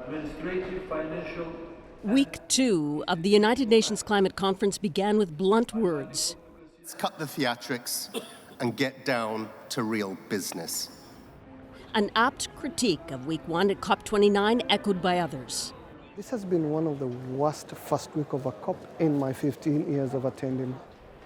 administrative, financial. Week 2 of the United Nations Climate Conference began with blunt words. Let's cut the theatrics and get down to real business. An apt critique of Week 1 at COP29 echoed by others. This has been one of the worst first week of a COP in my 15 years of attending.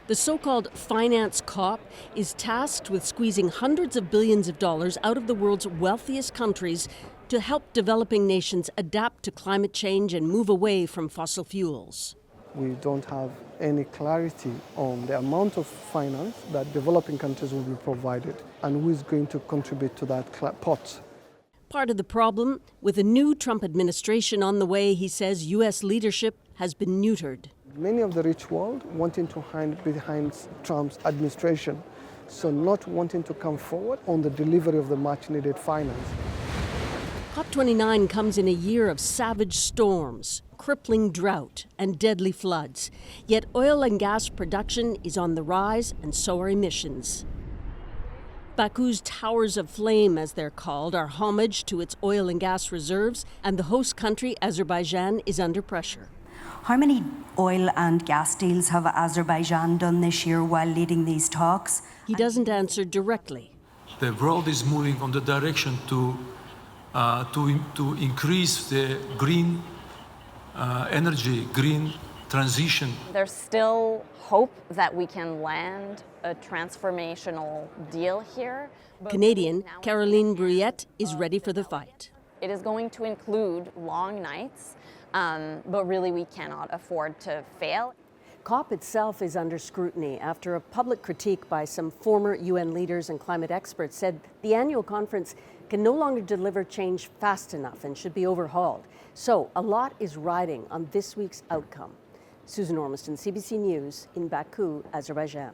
The so-called finance COP is tasked with squeezing hundreds of billions of dollars out of the world's wealthiest countries to help developing nations adapt to climate change and move away from fossil fuels. We don't have any clarity on the amount of finance that developing countries will be provided and who is going to contribute to that pot. Part of the problem, with a new Trump administration on the way, he says U.S. leadership has been neutered. Many of the rich world wanting to hide behind Trump's administration, so not wanting to come forward on the delivery of the much-needed finance. COP29 comes in a year of savage storms, crippling drought, and deadly floods. Yet oil and gas production is on the rise, and so are emissions. Baku's towers of flame, as they're called, are homage to its oil and gas reserves, and the host country, Azerbaijan, is under pressure. How many oil and gas deals have Azerbaijan done this year while leading these talks? He doesn't answer directly. The world is moving on the direction to increase the green energy, green transition. There's still hope that we can land a transformational deal here. Canadian Caroline Bruyette is ready for the fight. It is going to include long nights, but really we cannot afford to fail. COP itself is under scrutiny after a public critique by some former UN leaders and climate experts said the annual conference can no longer deliver change fast enough and should be overhauled. So a lot is riding on this week's outcome. Susan Ormiston, CBC News in Baku, Azerbaijan.